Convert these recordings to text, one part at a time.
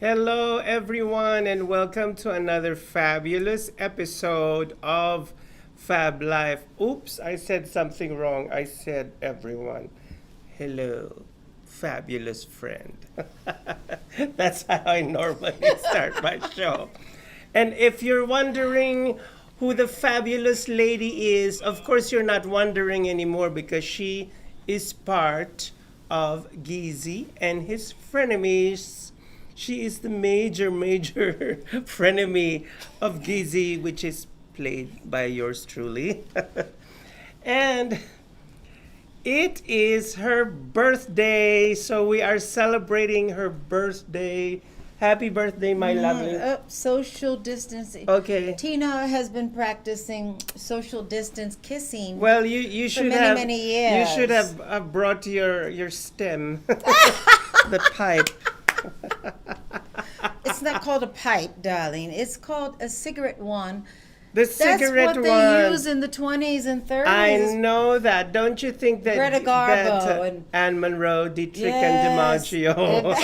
Hello, everyone, and welcome to another fabulous episode of Fab Life. Oops, I said something wrong. I said everyone. Hello, fabulous friend. That's how I normally start my show. And if you're wondering who the fabulous lady is, of course you're not wondering anymore because she is part of Geezy and his frenemies. She is the major frenemy of Geezy, which is played by yours truly. And it is her birthday, so we are celebrating her birthday. Happy birthday, my lovely. Social distancing. Okay. Tina has been practicing social distance kissing. Well, you should many years. You should have brought your stem, the pipe. It's not called a pipe, darling. It's called a cigarette wand. The cigarette That's what they use in the 20s and 30s. I know that. Don't you think that Greta Garbo and Anne Monroe, Dietrich Yes. and DiMaggio?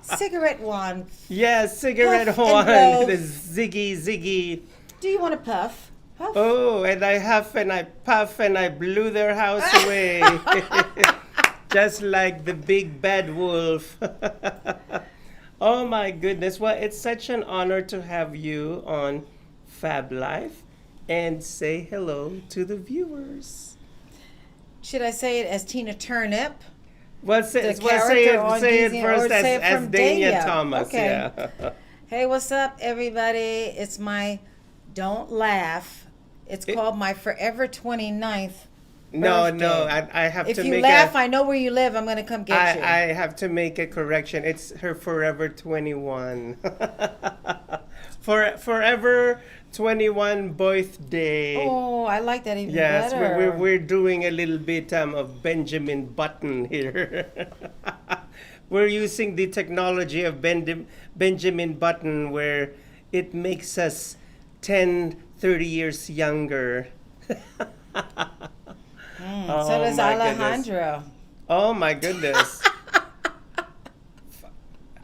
Cigarette wand. Yes, cigarette Puff and wand. blow. The ziggy. Do you want to puff? Puff. Oh, and I huff and I puff and I blew their house away. Just like the big bad wolf. Oh my goodness. Well, it's such an honor to have you on Fab Life and say hello to the viewers. Should I say it as Tina Turnip? Well, say it first as Danya Thomas. Okay. Yeah. Hey, what's up, everybody? It's my Don't Laugh. It's called my Forever 29th No, birthday. I have If to you make laugh, I know where you live. I'm going to come get you. I have to make a correction. It's her Forever 21. Forever 21 birthday. Oh, I like that even Yes, better. we're doing a little bit of Benjamin Button here. We're using the technology of Benjamin Button where it makes us 10, 30 years younger. So does Alejandro. Oh my goodness.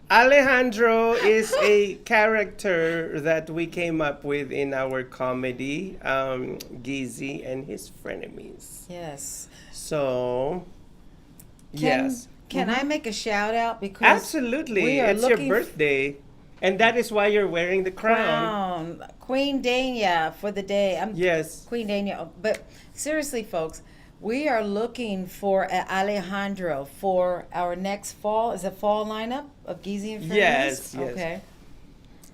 Alejandro is a character that we came up with in our comedy, Geezy and his frenemies. Yes. So, yes. Can I make a shout out? Because Absolutely. we are It's your looking birthday. And that is why you're wearing the crown. Queen Danya for the day. Yes. Queen Danya. But seriously, folks, we are looking for Alejandro for our next fall. Is it fall lineup of Geezy and Friends? Yes. Okay.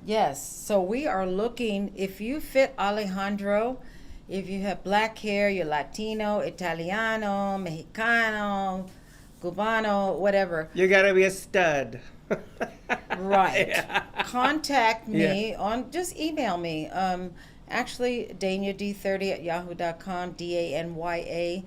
Yes. So we are looking, if you fit Alejandro, if you have black hair, you're Latino, Italiano, Mexicano, Cubano, whatever. You gotta be a stud. Right. Yeah. Contact me just email me. Actually, DanyaD30@yahoo.com, DANYA,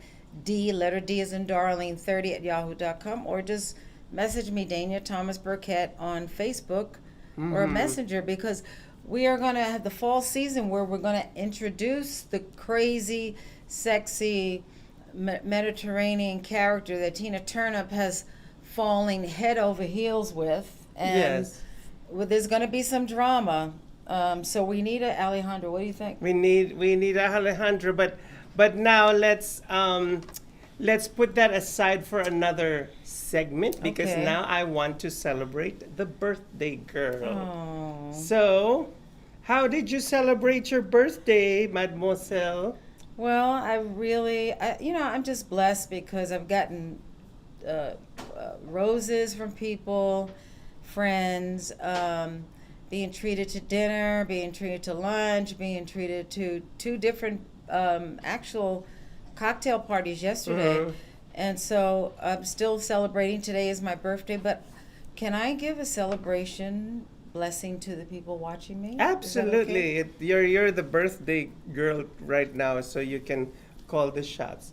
letter D as in darling, 30@yahoo.com, or just message me, Danya Thomas Burkett, on Facebook or Messenger, because we are going to have the fall season where we're going to introduce the crazy, sexy Mediterranean character that Tina Turnip has falling head over heels with. And Yes. there's going to be some drama. So we need a Alejandro. What do you think? We need Alejandro, but now let's put that aside for another segment because Okay. now I want to celebrate the birthday girl. Oh. So, how did you celebrate your birthday, mademoiselle? Well, I'm just blessed because I've gotten roses from people, friends, being treated to dinner, being treated to lunch, being treated to 2 different actual cocktail parties yesterday. And so I'm still celebrating. Today is my birthday, but can I give a celebration blessing to the people watching me? Is that Absolutely. okay? You're the birthday girl right now, so you can call the shots.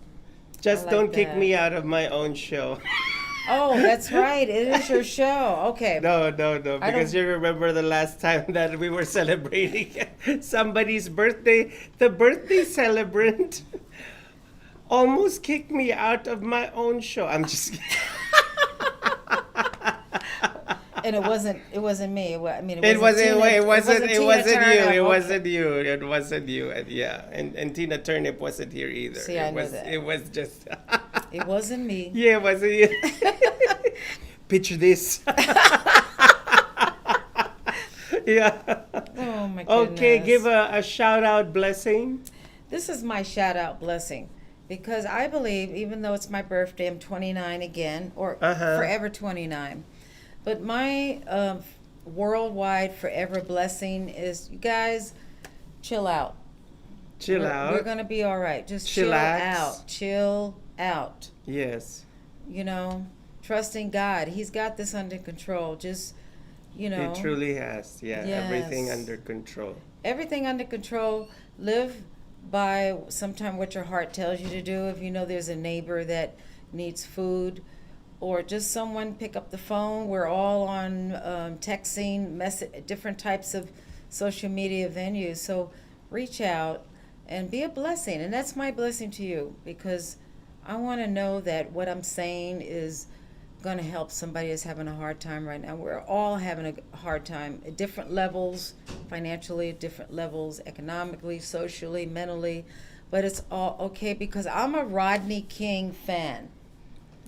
Just like don't kick that. me out of my own show. Oh, that's right. It is your show. Okay. No, I because don't- you remember the last time that we were celebrating somebody's birthday. The birthday celebrant almost kicked me out of my own show. I'm just kidding. And it wasn't me. I mean, It wasn't. Tina, It wasn't. It Tina wasn't you. Turner. It Okay. wasn't you. It wasn't you. And yeah, and Tina Turnip wasn't here either. See, it I knew was. that. It was just. It wasn't me. Yeah, it wasn't you. Picture this. Yeah. Oh my goodness. Okay, give a shout out blessing. This is my shout out blessing because I believe, even though it's my birthday, I'm 29 again, or forever 29. But my worldwide forever blessing is, you guys, chill out. Chill out. We're going to be all right. Just chill Chillax. out. Chill out. Yes. You know, trusting God. He's got this under control. Just, you know. It truly has. Yeah. Everything Yes. under control. Everything under control. Live by sometime what your heart tells you to do. If you know there's a neighbor that needs food, or just someone pick up the phone. We're all on texting, different types of social media venues. So reach out and be a blessing. And that's my blessing to you, because I want to know that what I'm saying is going to help somebody that's having a hard time right now. We're all having a hard time at different levels, financially, at different levels, economically, socially, mentally. But it's all okay, because I'm a Rodney King fan.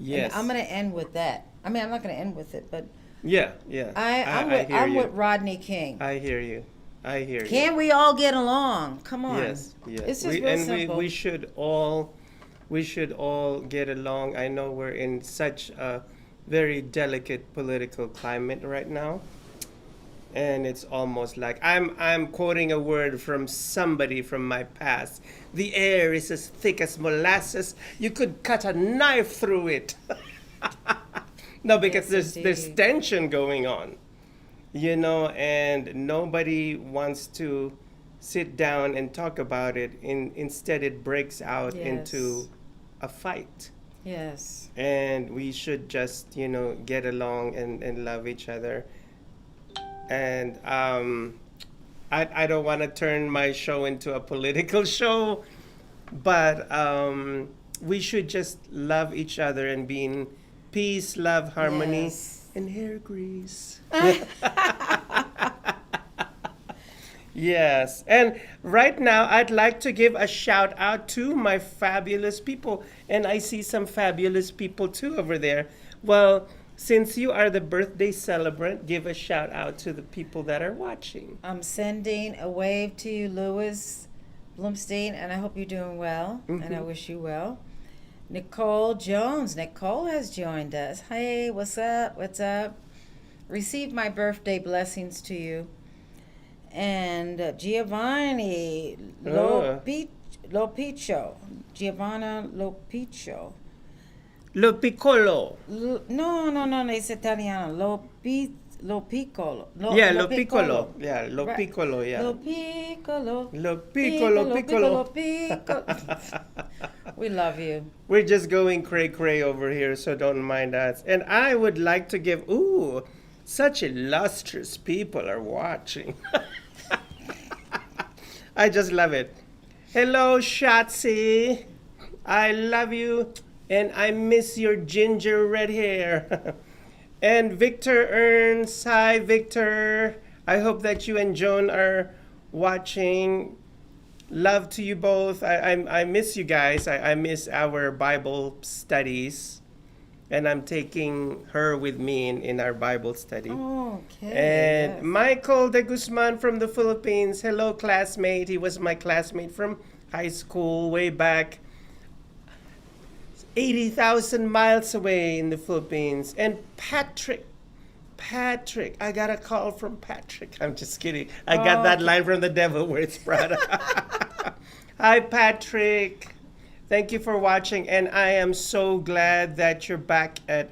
Yes. And I'm going to end with that. I mean, I'm not going to end with it, but Yeah. I'm with Rodney King. I hear you. I hear you. Can we all get along? Come on. Yes. It's just real simple. We should all get along. I know we're in such a very delicate political climate right now, and it's almost like I'm quoting a word from somebody from my past. The air is as thick as molasses. You could cut a knife through it. No, because Yes, there's indeed. tension going on, you know, and nobody wants to sit down and talk about it. Instead, it breaks out Yes. into a fight. Yes. And we should just, you know, get along and love each other. And I don't want to turn my show into a political show, but we should just love each other and be in peace, love, harmony, Yes. and hair grease. Yes. And right now, I'd like to give a shout out to my fabulous people. And I see some fabulous people too over there. Well, since you are the birthday celebrant, give a shout out to the people that are watching. I'm sending a wave to you, Louis Blumstein, and I hope you're doing well, and I wish you well. Nicole Jones. Nicole has joined us. Hey, what's up? What's up? Receive my birthday blessings to you. And Giovanni Lopicio. Giovanna Lopicio. Lo Piccolo. No, it's Italiano. Lo Piccolo. Yeah, Lo Piccolo. Yeah, Lo Right. Piccolo, yeah. Lo Piccolo. Lo Piccolo, Piccolo. Piccolo. We love you. We're just going cray-cray over here, so don't mind us. And I would like to give, such illustrious people are watching. I just love it. Hello, Shotzi. I love you, and I miss your ginger red hair. And Victor Earns. Hi, Victor. I hope that you and Joan are watching. Love to you both. I miss you guys. I miss our Bible studies. And I'm taking her with me in our Bible study. Okay. And yes. Michael de Guzman from the Philippines. Hello, classmate. He was my classmate from high school way back 80,000 miles away in the Philippines. And Patrick, I got a call from Patrick. I'm just kidding. I got that line from the devil where it's Prada. Hi, Patrick. Thank you for watching. And I am so glad that you're back at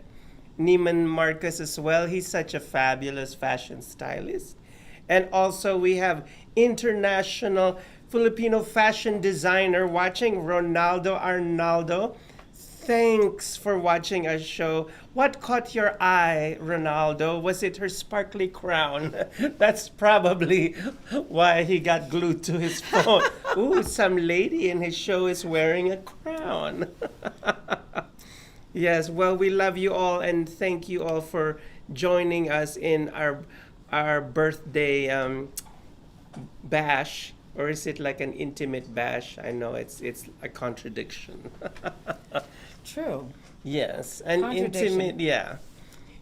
Neiman Marcus as well. He's such a fabulous fashion stylist. And also we have international Filipino fashion designer watching, Ronaldo Arnaldo. Thanks for watching our show. What caught your eye, Ronaldo? Was it her sparkly crown? That's probably why he got glued to his phone. Ooh, some lady in his show is wearing a crown. Yes, well, we love you all and thank you all for joining us in our birthday bash, or is it like an intimate bash? I know it's a contradiction. True. Yes, an Contradiction. intimate. Yeah,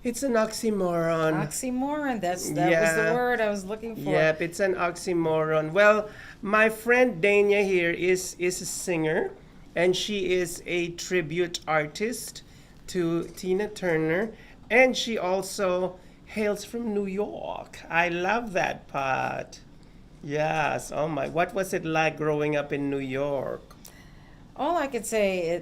it's an oxymoron. Oxymoron. That was the word I was looking for. Yep, it's an oxymoron. Well, my friend Danya here is a singer, and she is a tribute artist to Tina Turner, and she also hails from New York. I love that part. Yes. Oh my, what was it like growing up in New York? All I could say,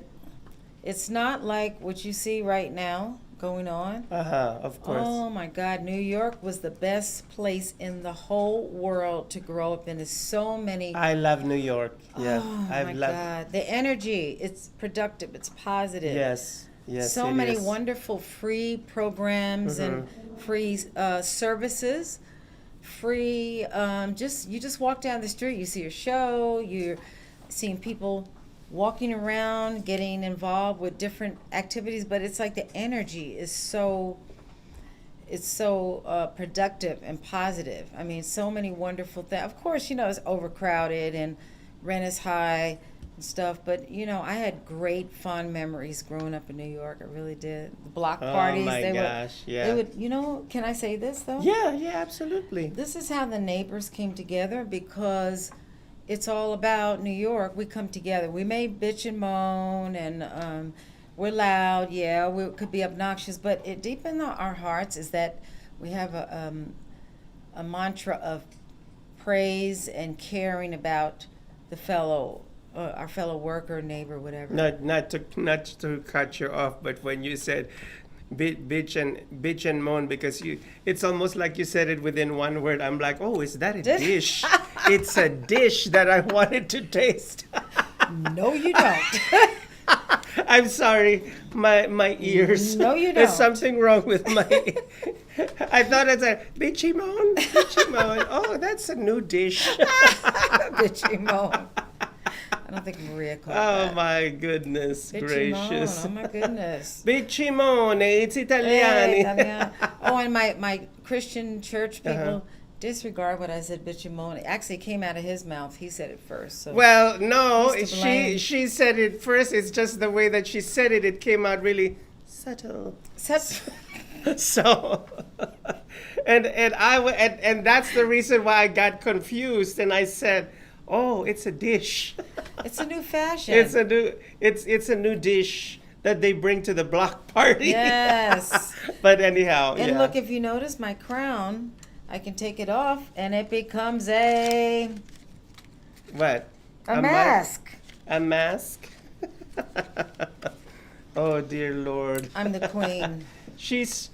it's not like what you see right now going on. Uh-huh, of course. Oh my God, New York was the best place in the whole world to grow up in. There's so many. I love New York. Yeah. Oh I've my loved. God, the energy, it's productive, it's positive. Yes. Yes. So it many is. wonderful free programs and free services. Free, you just walk down the street, you see a show, you're seeing people walking around, getting involved with different activities, but it's like the energy is so productive and positive. I mean, so many wonderful things. Of course, it's overcrowded and rent is high and stuff, but I had great fond memories growing up in New York. I really did. The block parties. Oh my gosh, yeah. They would, can I say this though? Yeah, yeah, absolutely. This is how the neighbors came together, because it's all about New York. We come together. We may bitch and moan, and we're loud. Yeah, we could be obnoxious, but deep in our hearts is that we have a mantra of praise and caring about our fellow worker, neighbor, whatever. Not to cut you off, but when you said bitch and moan, because it's almost like you said it within one word. I'm like, oh, is that a dish? It's a dish that I wanted to taste. No, you don't. I'm sorry, my ears. No, you don't. There's something wrong with my. I thought it's a bitchy moan. Bitchy moan. Oh, that's a new dish. Bitchy moan. I don't think Maria called that. Oh my goodness gracious. Oh my goodness. Bichimone, it's Italian. Hey, Italiano. Oh, and my Christian church people disregard what I said, bichimone. Actually, it came out of his mouth. He said it first. So well, no, he's to blame. she said it first. It's just the way that she said it. It came out really subtle. So, and that's the reason why I got confused, and I said, "Oh, it's a dish. It's a new fashion. It's a new dish that they bring to the block party." Yes. But anyhow, and yeah. look, if you notice my crown, I can take it off, and it becomes a What? a mask. A mask? Oh dear Lord. I'm the queen. She's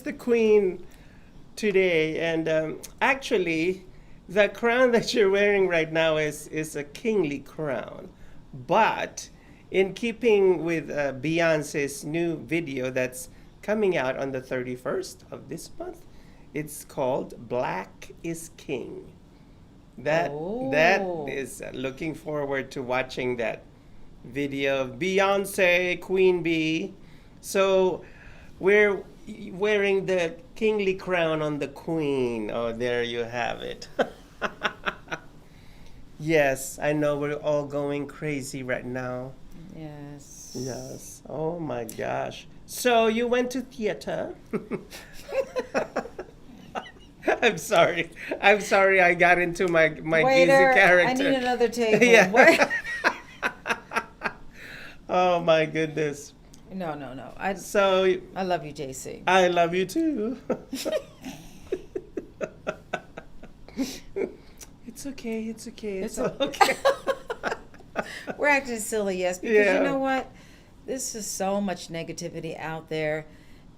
the queen today, and actually, the crown that you're wearing right now is a kingly crown. But in keeping with Beyonce's new video that's coming out on the 31st of this month, it's called Black is King. That is looking forward to watching that video of Beyonce, Queen Bee. So we're wearing the kingly crown on the queen. Oh, there you have it. Yes, I know we're all going crazy right now. Yes. Yes. Oh my gosh. So you went to theater? I'm sorry. I got into my Waiter, easy character. I need another table. Yeah. Oh my goodness. No. I love you, JC. I love you too. It's okay. It's okay. We're acting silly, yes, because you know what? This is so much negativity out there,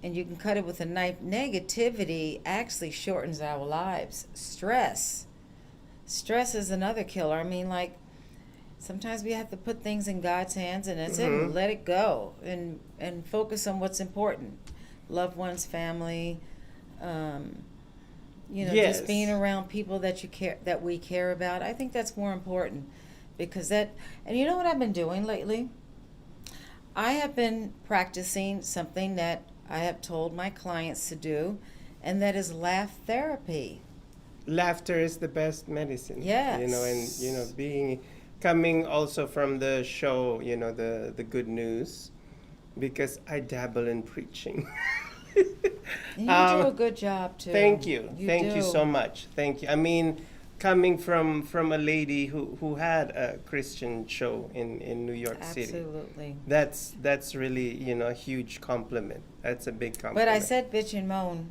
and you can cut it with a knife. Negativity actually shortens our lives. Stress is another killer. I mean, like, sometimes we have to put things in God's hands, and that's it. Let it go, and focus on what's important: loved ones, family. Yes. Just being around people that we care about. I think that's more important, because and you know what I've been doing lately? I have been practicing something that I have told my clients to do, and that is laugh therapy. Laughter is the best medicine. Yes. And being coming also from the show, the good news, because I dabble in preaching. You do a good job too. Thank you. Thank you do. so much. Thank you. I mean, coming from a lady who had a Christian show in New York City. Absolutely. That's really, a huge compliment. That's a big compliment. But I said bitch and moan,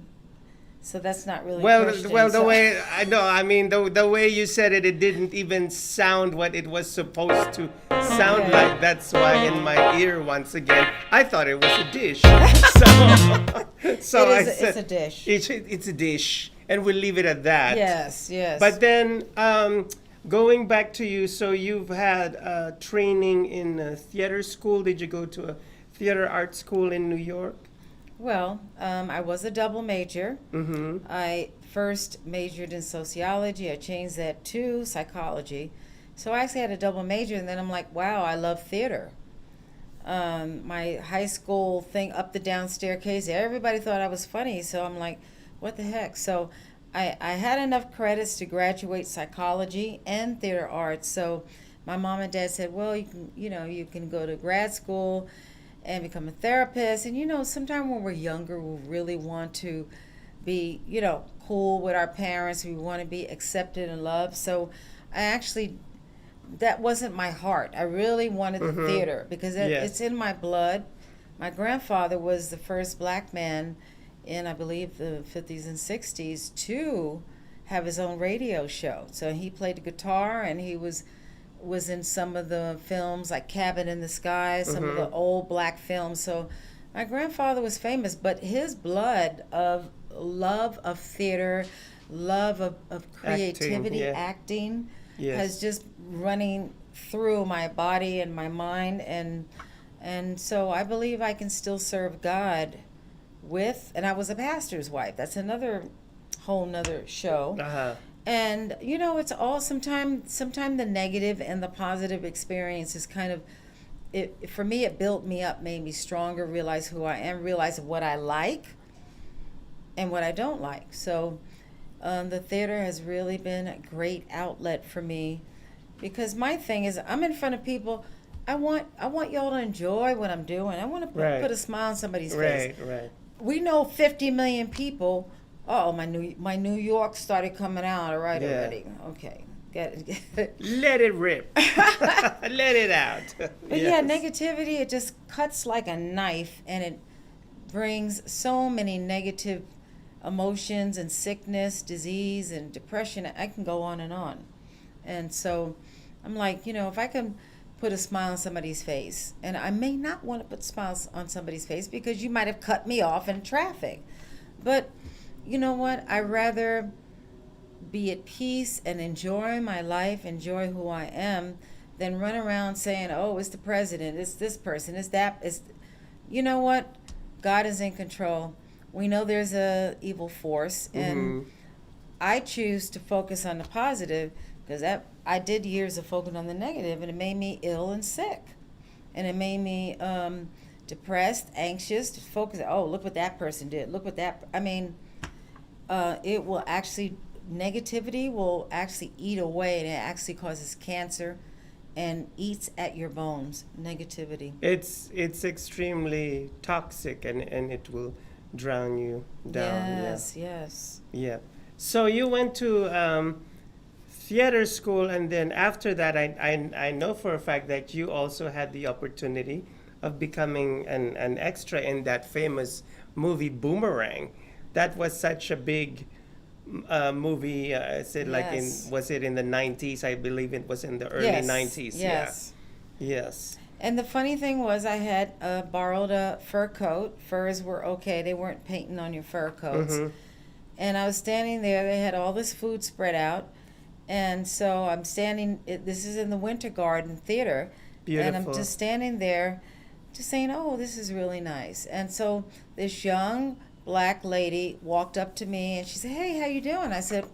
so that's not really Well, Christian, the so- way I know, I mean, the way you said it, it didn't even sound what it was supposed to sound Okay. like. That's why in my ear, once again, I thought it was a dish. So I It's said a dish. it's a dish, and we'll leave it at that. Yes, yes. But then, going back to you, so you've had training in a theater school. Did you go to a theater art school in New York? Well, I was a double major. Mm-hmm. I first majored in sociology. I changed that to psychology. So I actually had a double major, and then I'm like, wow, I love theater. My high school thing, up the down staircase, everybody thought I was funny, so I'm like, what the heck? So I had enough credits to graduate psychology and theater arts. So my mom and dad said, well, you can go to grad school and become a therapist. And sometimes when we're younger, we really want to be, cool with our parents. We want to be accepted and loved. So that wasn't my heart. I really wanted the theater because Yes. it's in my blood. My grandfather was the first black man in, I believe, the 50s and 60s to have his own radio show. So he played the guitar, and he was in some of the films like Cabin in the Sky, some of the old black films. So my grandfather was famous, but his blood of love of theater, love of creativity, acting Yes. has just running through my body and my mind, and so I believe I can still serve God and I was a pastor's wife. That's another whole nother show. Uh-huh. And it's all sometime the negative and the positive experience is kind of it for me. It built me up, made me stronger, realize who I am, realize what I like and what I don't like. So the theater has really been a great outlet for me, because my thing is I'm in front of people. I want y'all to enjoy what I'm doing. I want to put a smile on somebody's face. Right. We know 50 million people. Oh, my New York started coming out. All right, already. Okay, get it. Let it rip. Let it out. But yeah, negativity, it just cuts like a knife, and it brings so many negative emotions and sickness, disease, and depression. I can go on. And so I'm like, if I can put a smile on somebody's face, and I may not want to put smiles on somebody's face because you might have cut me off in traffic. But you know what? I'd rather be at peace and enjoy my life, enjoy who I am, than run around saying, oh, it's the president, it's this person, it's that. You know what? God is in control. We know there's a evil force, and I choose to focus on the positive, because I did years of focusing on the negative, and it made me ill and sick, and it made me depressed, anxious. To focus, oh, look what that person did. Look what that. I mean, it will actually negativity will actually eat away, and it actually causes cancer, and eats at your bones. Negativity. It's extremely toxic, and it will drown you down. Yes. Yeah. So you went to theater school, and then after that, I know for a fact that you also had the opportunity of becoming an extra in that famous movie Boomerang. That was such a big movie. Was it in the 90s? I believe it was in the early 90s. Yes. Yes. And the funny thing was, I had borrowed a fur coat. Furs were okay. They weren't painting on your fur coats. And I was standing there. They had all this food spread out. And so I'm standing. This is in the Winter Garden Theater. Beautiful. And I'm just standing there, just saying, oh, this is really nice. And so this young black lady walked up to me, and she said, hey, how you doing? I said,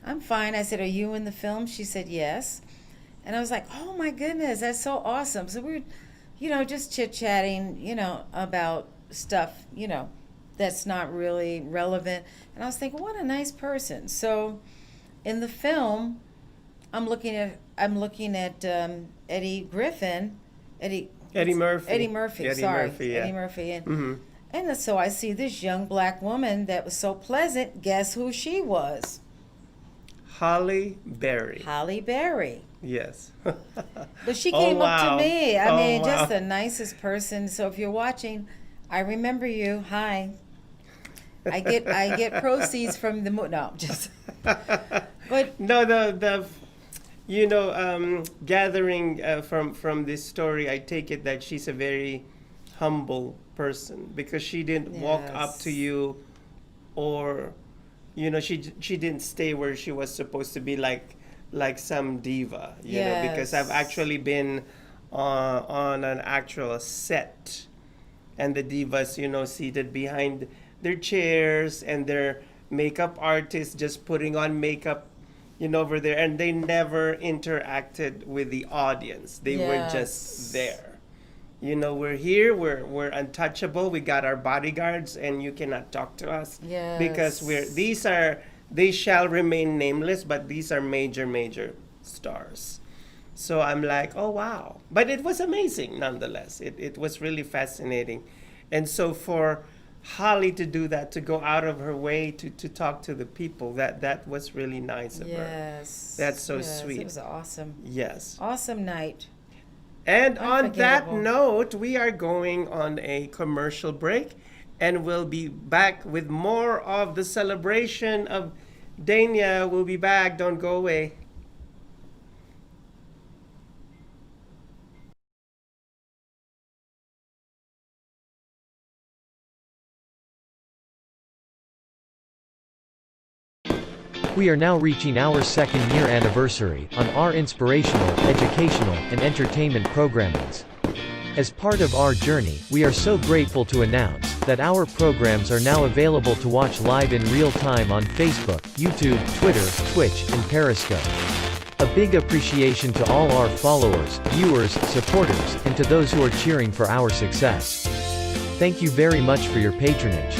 I'm fine. I said, are you in the film? She said, yes. And I was like, oh my goodness, that's so awesome. So we were, just chit-chatting, about stuff, that's not really relevant. And I was thinking, what a nice person. So in the film, I'm looking at Eddie Griffin, Eddie Eddie Murphy. Eddie Murphy, Eddie sorry, Murphy, yeah. Eddie Murphy, and so I see this young black woman that was so pleasant. Guess who she was? Halle Berry. Halle Berry. Yes. But she came up to me. I mean, wow. just the nicest person. So if you're watching, I remember you. Hi. I get proceeds from the no, just. But no, gathering from this story, I take it that she's a very humble person because she didn't walk up to you, or, she didn't stay where she was supposed to be like some diva, because I've actually been on an actual set, and the divas, seated behind their chairs, and their makeup artists just putting on makeup, over there, and they never interacted with the audience. They were just there. We're here, we're untouchable. We got our bodyguards, and you cannot talk to us because they shall remain nameless, but these are major stars. So I'm like, oh wow. But it was amazing nonetheless. It was really fascinating. And so for Holly to do that, to go out of her way to talk to the people, that was really nice of her. Yes. That's so sweet. It was awesome. Yes. Awesome night. And on that note, we are going on a commercial break, and we'll be back with more of the celebration of Danya. We'll be back. Don't go away. We are now reaching our second year anniversary on our inspirational, educational, and entertainment programmings. As part of our journey, we are so grateful to announce that our programs are now available to watch live in real time on Facebook, YouTube, Twitter, Twitch, and Periscope. A big appreciation to all our followers, viewers, supporters, and to those who are cheering for our success. Thank you very much for your patronage.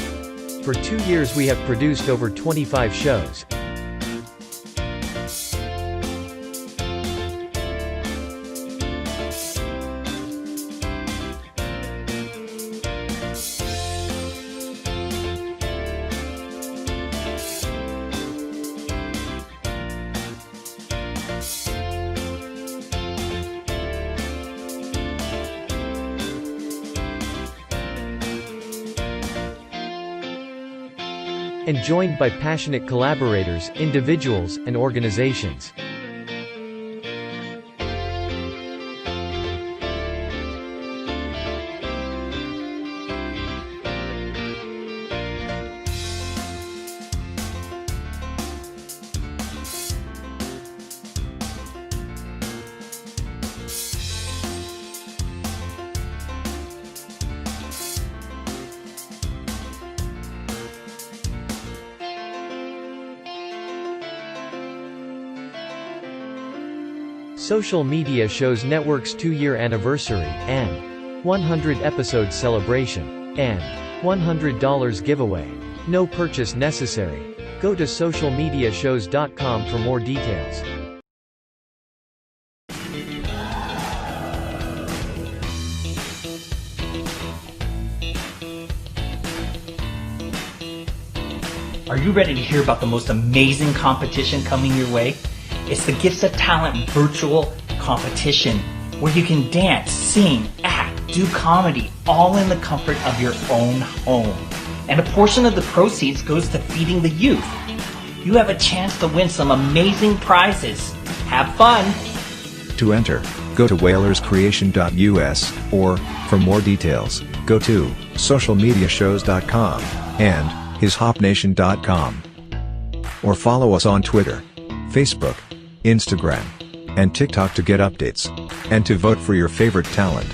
For 2 years we have produced over 25 shows. And joined by passionate collaborators, individuals, and organizations. Social media shows network's 2-year anniversary, and 100 episode celebration, and $100 giveaway. No purchase necessary. Go to socialmediashows.com for more details. Are you ready to hear about the most amazing competition coming your way? It's the Gifts of Talent virtual competition where you can dance, sing, act, do comedy, all in the comfort of your own home. And a portion of the proceeds goes to feeding the youth. You have a chance to win some amazing prizes. Have fun! To enter, go to whalerscreation.us, or, for more details, go to socialmediashows.com and hishopnation.com. Or follow us on Twitter, Facebook, Instagram, and TikTok to get updates, and to vote for your favorite talent.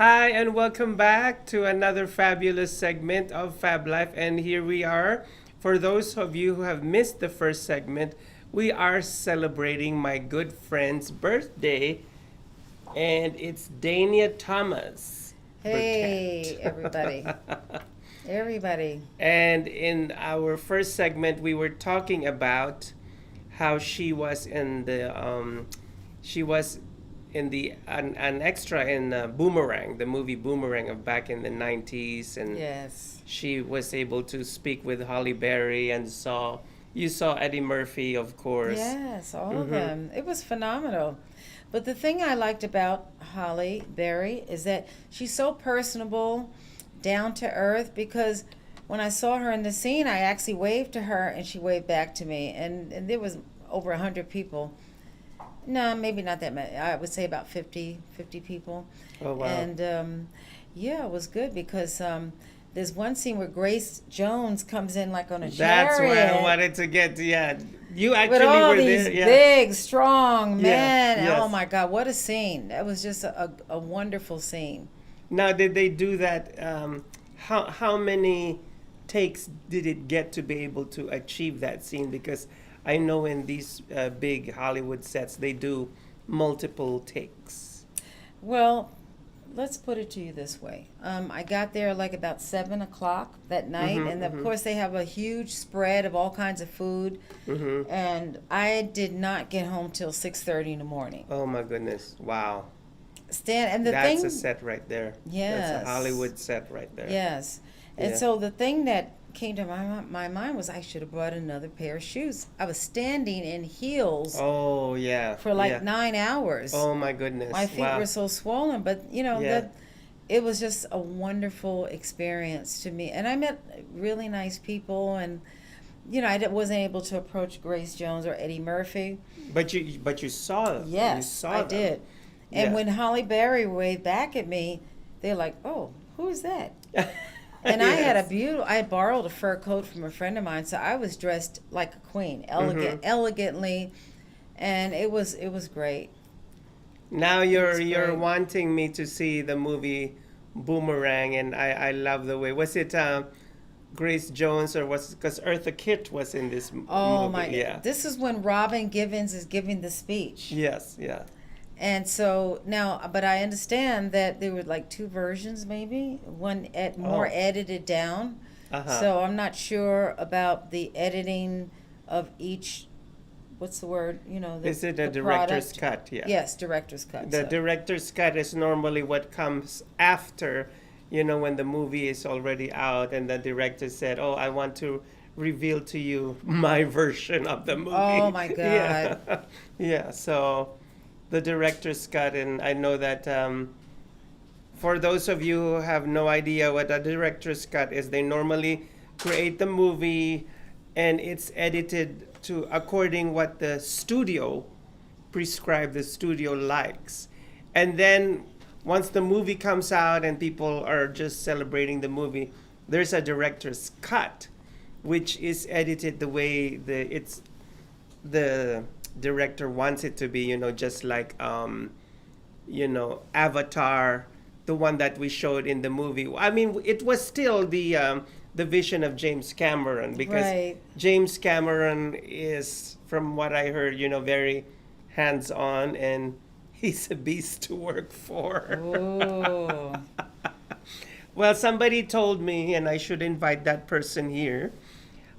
Hi, and welcome back to another fabulous segment of Fab Life. And here we are. For those of you who have missed the first segment, we are celebrating my good friend's birthday, and it's Danya Thomas. Hey, everybody. Everybody. And in our first segment, we were talking about how she was in the an extra in Boomerang, the movie Boomerang of back in the 90s, and Yes. she was able to speak with Holly Berry and you saw Eddie Murphy, of course. Yes, all of them. It was phenomenal. But the thing I liked about Holly Berry is that she's so personable, down to earth, because when I saw her in the scene, I actually waved to her and she waved back to me. And there was over 100 people. No, maybe not that many. I would say about 50 people. Oh, wow. And yeah, it was good because there's one scene where Grace Jones comes in like on a That's chariot. where I wanted to get to. Yeah, you actually With all were these there. Yeah. big, strong Yeah, men. yes. Oh my God, what a scene. That was just a wonderful scene. Now, did they do that? How many takes did it get to be able to achieve that scene? Because I know in these big Hollywood sets, they do multiple takes. Well, let's put it to you this way. I got there like about 7 o'clock that night, and of course they have a huge spread of all kinds of food. And I did not get home till 6:30 in the morning. Oh my goodness! Wow, And the that's thing, a set right there. Yes. That's a Hollywood set right there. yes. And Yeah. so the thing that came to my mind was I should have brought another pair of shoes. I was standing in heels Oh yeah. for like yeah. 9 hours. Oh my goodness! My feet wow. were so swollen, but Yeah. it was just a wonderful experience to me. And I met really nice people, and I wasn't able to approach Grace Jones or Eddie Murphy. But you saw them. You Yes, saw I them. did. And Yeah. when Holly Berry waved back at me, they're like, "Oh, who's that?" And I had I had borrowed a fur coat from a friend of mine, so I was dressed like a queen, elegantly, and it was great. Now you're great. wanting me to see the movie Boomerang, and I love the way. Was it Grace Jones, or was because Eartha Kitt was in this Oh movie? my! Yeah. This is when Robin Givens is giving the speech. Yes. Yeah. And so now, but I understand that there were like two versions, maybe one more edited down. So I'm not sure about the editing of each. What's the word? Is it a the director's product. cut? Yeah. Yes, director's cut. The so. director's cut is normally what comes after, when the movie is already out, and the director said, "Oh, I want to reveal to you my version of the movie." Oh my God! Yeah. Yeah. So. The director's cut, and I know that for those of you who have no idea what a director's cut is, they normally create the movie and it's edited to according what the studio the studio likes. And then once the movie comes out and people are just celebrating the movie, there's a director's cut, which is edited the way the director wants it to be, just like Avatar, the one that we showed in the movie. I mean, it was still the vision of James Cameron, because Right. James Cameron is, from what I heard, very hands-on, and he's a beast to work for. Ooh. Well, somebody told me, and I should invite that person here,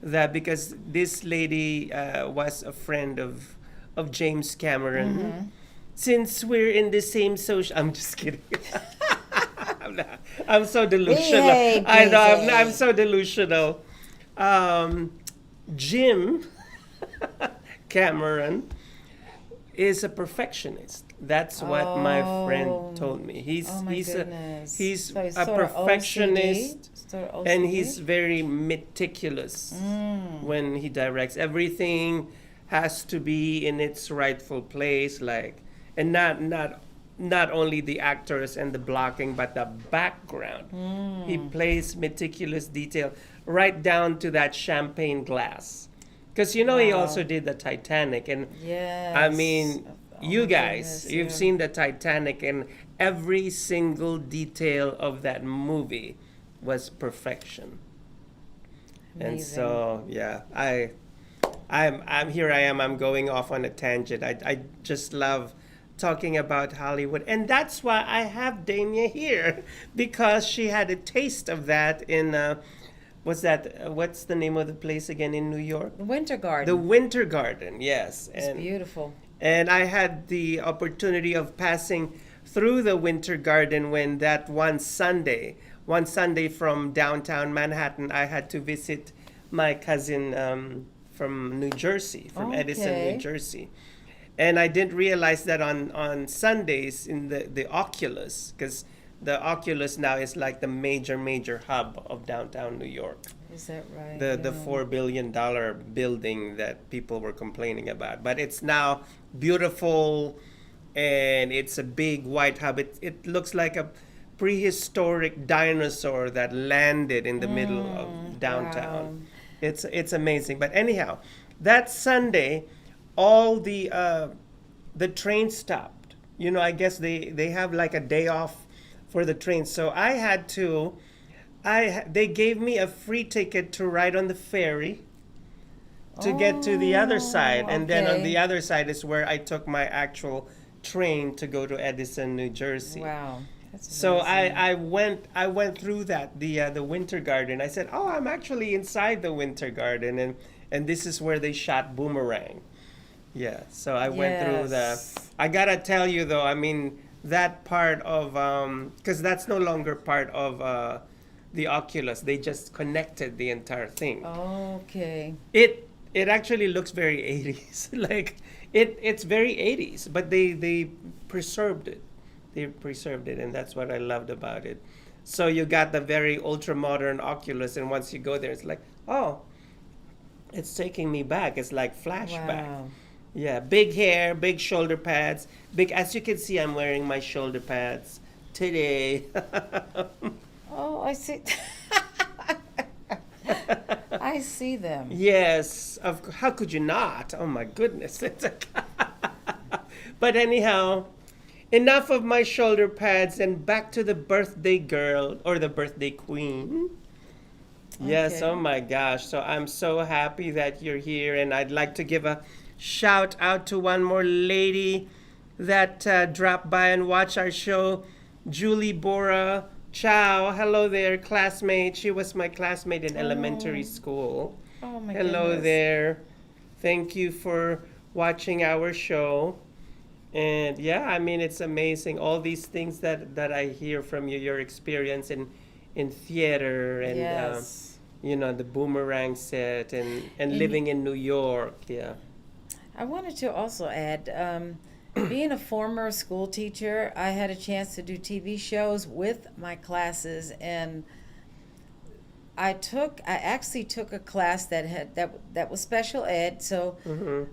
that because this lady was a friend of James Cameron. Since we're in the same social, I'm just kidding. I'm so delusional. Behave, I know, BJ. I'm so delusional. Jim Cameron is a perfectionist. That's what my friend told me. He's Oh my he's goodness. he's So he's a sort of perfectionist. OCD? Sort of And OCD? he's very meticulous when he directs. Everything has to be in its rightful place, and not only the actors and the blocking, but the background. He plays meticulous detail right down to that champagne glass. Because he also did the Titanic, and Yes. I mean, Oh you my guys, goodness, you've yeah. seen the Titanic, and every single detail of that movie was perfection. And Amazing. so, yeah, I'm here. I am. I'm going off on a tangent. I just love talking about Hollywood, and that's why I have Danya here because she had a taste of that in what's that? What's the name of the place again in New York? The Winter Garden. The Winter Garden. Yes, It's beautiful. and I had the opportunity of passing through the Winter Garden when that one Sunday from downtown Manhattan, I had to visit my cousin from New Jersey, from Edison, Okay. New Jersey. And I didn't realize that on Sundays in the Oculus, because the Oculus now is like the major hub of downtown New York. Is that right? The Yeah. $4 billion building that people were complaining about. But it's now beautiful, and it's a big white hub. It looks like a prehistoric dinosaur that landed in the middle of downtown. wow. It's amazing. But anyhow, that Sunday, all the train stopped. You know, I guess they have like a day off for the train. So I had to. They gave me a free ticket to ride on the ferry to get to the other side, and then on okay. the other side is where I took my actual train to go to Edison, New Jersey. Wow. That's So amazing. I went through that the Winter Garden. I said, "Oh, I'm actually inside the Winter Garden, and this is where they shot Boomerang." Yeah. So I went through the. Yes. I gotta tell you though, I mean that part of because that's no longer part of the Oculus. They just connected the entire thing. Okay. It actually looks very 80s. Like it's very 80s, but they preserved it. They preserved it, and that's what I loved about it. So you got the very ultra modern Oculus, and once you go there, it's like, oh, it's taking me back. It's like flashback. Wow. Yeah, big hair, big shoulder pads, big. As you can see, I'm wearing my shoulder pads today. Oh, I see. I see them. Yes, how could you not? Oh my goodness. But anyhow, enough of my shoulder pads and back to the birthday girl or the birthday queen. Yes, Okay. oh my gosh. So I'm so happy that you're here, and I'd like to give a shout out to one more lady that dropped by and watched our show, Julie Bora. Ciao, hello there, classmate. She was my classmate in elementary school. Oh my Hello goodness. there. Thank you for watching our show. And yeah, I mean, it's amazing. All these things that I hear from you, your experience in theater and, Yes. you know, the Boomerang set and And living in New York. Yeah. I wanted to also add, being a former school teacher, I had a chance to do TV shows with my classes, and I actually took a class that was special ed, so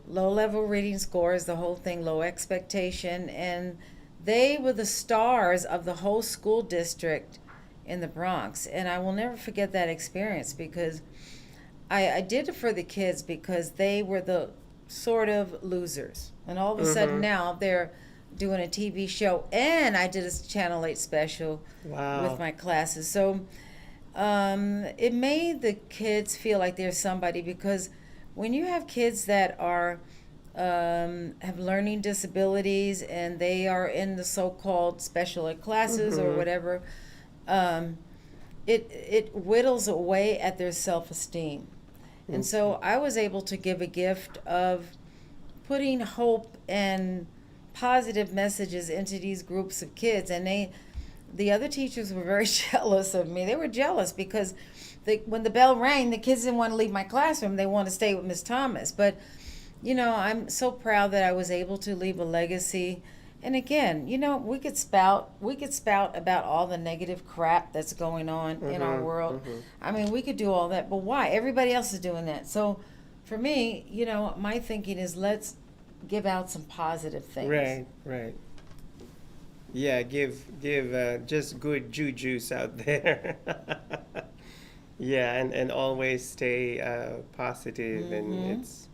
low level reading scores, the whole thing, low expectation, and they were the stars of the whole school district in the Bronx, and I will never forget that experience because I did it for the kids because they were the sort of losers, and all of a sudden now they're doing a TV show, and I did a Channel 8 special Wow. with my classes. So it made the kids feel like they're somebody, because when you have kids that are have learning disabilities and they are in the so-called special ed classes or whatever, it whittles away at their self-esteem. And so I was able to give a gift of putting hope and positive messages into these groups of kids, and the other teachers were very jealous of me. They were jealous because when the bell rang, the kids didn't want to leave my classroom. They wanted to stay with Miss Thomas. But, you know, I'm so proud that I was able to leave a legacy. And again, you know, we could spout about all the negative crap that's going on in our world. I mean, we could do all that, but why? Everybody else is doing that. So for me, you know, my thinking is let's give out some positive things. Right. Yeah, give just good jujus out there. Yeah, and always stay positive, and it's,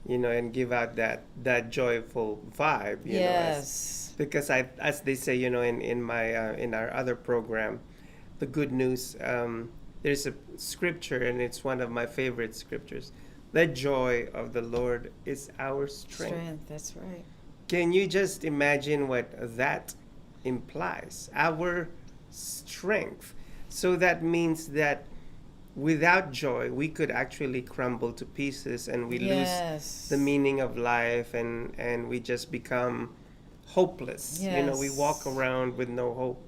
you know, and give out that joyful vibe. You know, Yes. because as they say, in my in our other program, the good news, there's a scripture, and it's one of my favorite scriptures. The joy of the Lord is our strength. That's right. Can you just imagine what that implies? Our strength. So that means that without joy, we could actually crumble to pieces, and we lose the meaning of life, and we just become hopeless. Yes. We walk around with no hope.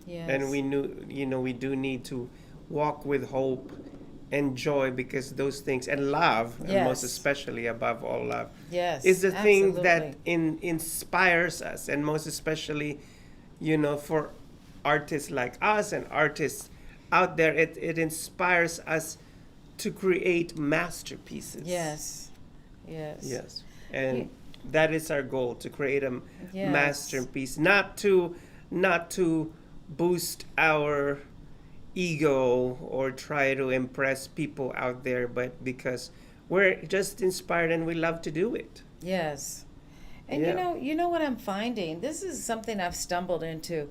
Yes. And we do need to walk with hope and joy, because those things, and love, and most especially above all love, is the thing that inspires us, and most especially, for artists like us and artists out there, it inspires us to create masterpieces. Yes. And that is our goal, to create a masterpiece, not to boost our ego or try to impress people out there, but because we're just inspired and we love to do it. Yes. And you know what I'm finding? This is something I've stumbled into,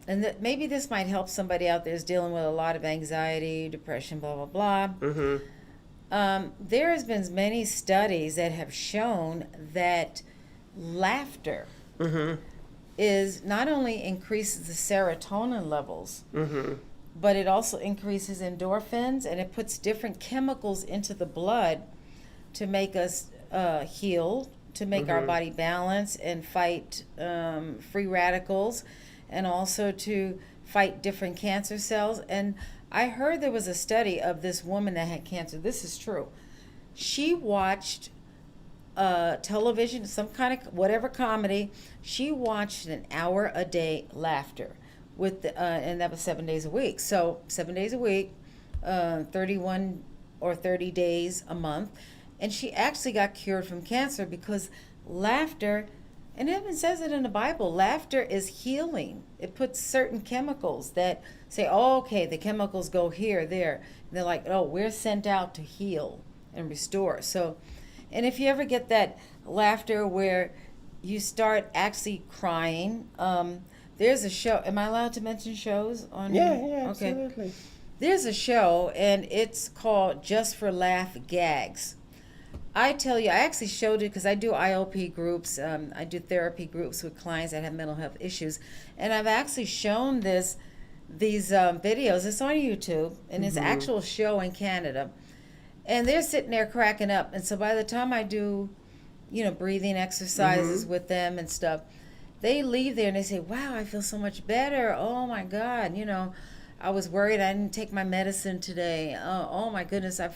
and that maybe this might help somebody out there who's dealing with a lot of anxiety, depression, blah blah blah. Mm-hmm. There has been many studies that have shown that laughter is not only increases the serotonin levels, but it also increases endorphins, and it puts different chemicals into the blood to make us heal, to make our body balance and fight free radicals, and also to fight different cancer cells. And I heard there was a study of this woman that had cancer. This is true. She watched television, some kind of whatever comedy. She watched an hour a day laughter. And that was 7 days a week. So 7 days a week, 31 or 30 days a month. And she actually got cured from cancer, because laughter, and it even says it in the Bible, laughter is healing. It puts certain chemicals that say, oh, okay, the chemicals go here, there. And they're like, oh, we're sent out to heal and restore. So, and if you ever get that laughter where you start actually crying, there's a show. Am I allowed to mention shows on Yeah, here? yeah, Okay. absolutely. There's a show, and it's called Just for Laugh Gags. I tell you, I actually showed it because I do IOP groups. I do therapy groups with clients that have mental health issues, and I've actually shown these videos. It's on YouTube, and it's an actual show in Canada, and they're sitting there cracking up. And so by the time I do, breathing exercises with them and stuff, they leave there and they say, wow, I feel so much better. Oh my God, I was worried I didn't take my medicine today. Oh my goodness, I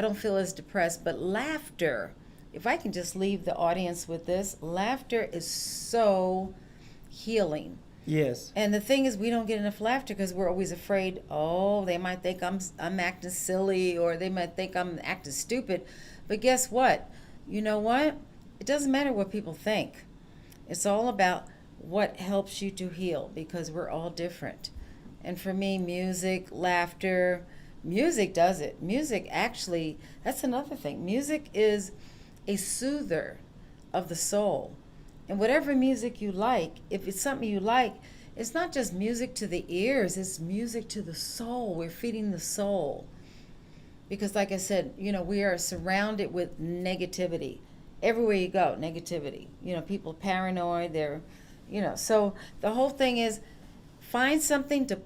don't feel as depressed. But laughter, if I can just leave the audience with this, laughter is so healing. Yes. And the thing is, we don't get enough laughter because we're always afraid, oh, they might think I'm acting silly, or they might think I'm acting stupid. But guess what? You know what? It doesn't matter what people think. It's all about what helps you to heal, because we're all different. And for me, music, laughter, music does it. Music actually, that's another thing. Music is a soother of the soul. And whatever music you like, if it's something you like, it's not just music to the ears, it's music to the soul. We're feeding the soul. Because like I said, we are surrounded with negativity. Everywhere you go, negativity. People paranoid, they're, so the whole thing is, find something to,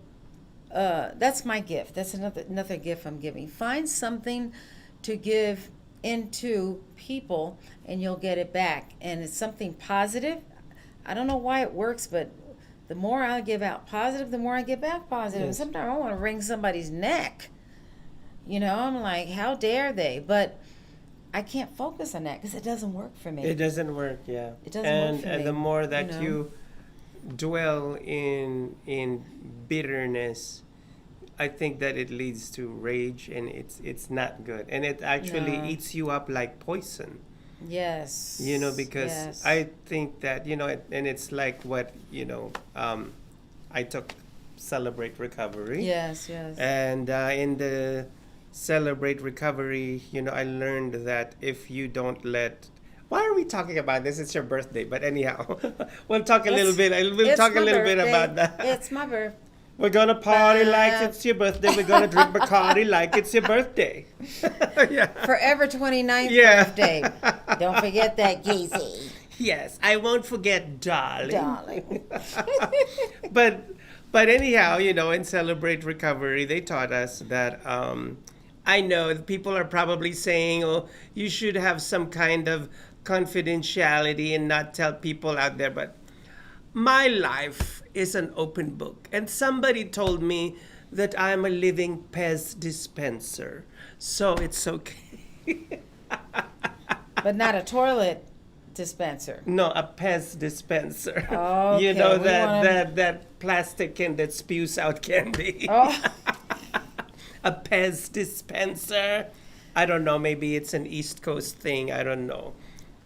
that's my gift. That's another gift I'm giving. Find something to give into people, and you'll get it back. And it's something positive. I don't know why it works, but the more I give out positive, the more I get back positive. Yes. And sometimes I want to wring somebody's neck. I'm like, how dare they? But I can't focus on that because it doesn't work for me. It doesn't work, yeah. It doesn't work for me. And the more that you dwell in bitterness, I think that it leads to rage, and it's not good. And it actually eats you up like poison. Yes. Because I think that, and it's like what, I took Celebrate Recovery. Yes. And in the Celebrate Recovery, I learned that if you don't Why are we talking about this? It's your birthday, but anyhow, we'll talk a little bit. We'll It's talk a my little bit birthday. about that. It's my birthday. We're gonna party like it's your birthday. We're gonna drink Bacardi like it's your birthday. Yeah. Forever 29th Yeah. birthday. Don't forget that, JC. Yes, I won't forget, darling. Darling. But anyhow, in Celebrate Recovery, they taught us that I know people are probably saying, oh, you should have some kind of confidentiality and not tell people out there, but my life is an open book. And somebody told me that I'm a living Pez dispenser. So it's okay. But not a toilet dispenser. No, a Pez dispenser. Oh, You okay. know We that plastic can that spews out candy. Oh, A Pez dispenser. I don't know. Maybe it's an East Coast thing. I don't know.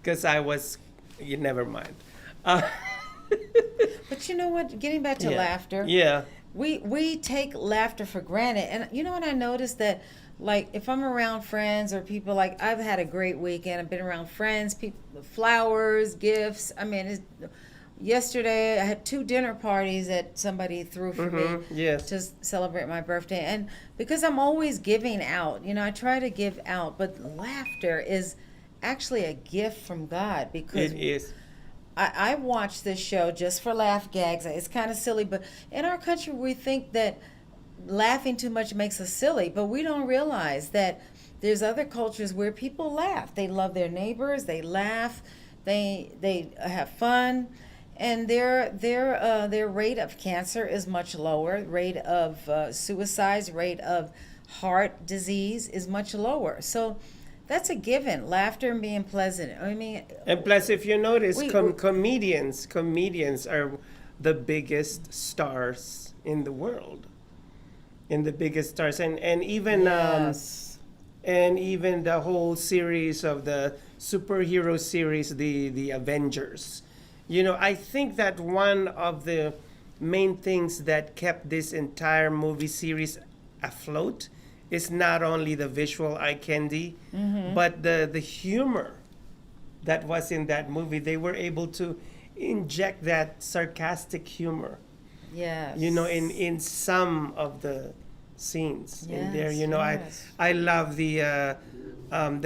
Because never mind. but you know what? Getting back to laughter. Yeah. We take laughter for granted. And you know what I noticed? That, like, if I'm around friends or people, like, I've had a great weekend. I've been around friends, people, flowers, gifts. I mean, yesterday I had 2 dinner parties that somebody threw for me Yes. to celebrate my birthday. And because I'm always giving out, I try to give out. But laughter is actually a gift from God, because It is. I watch this show just for laugh gags. It's kind of silly, but in our country we think that laughing too much makes us silly, but we don't realize that there's other cultures where people laugh. They love their neighbors, they laugh, they have fun, and their rate of cancer is much lower. Rate of suicides, rate of heart disease is much lower. So that's a given. Laughter and being pleasant. I mean, And plus, if you notice, We- comedians are the biggest stars in the world. And even yes. and even the whole series of the superhero series, the Avengers. I think that one of the main things that kept this entire movie series afloat is not only the visual eye candy, but the humor that was in that movie. They were able to inject that sarcastic humor, Yes. in some of the scenes in there. Yes. I love the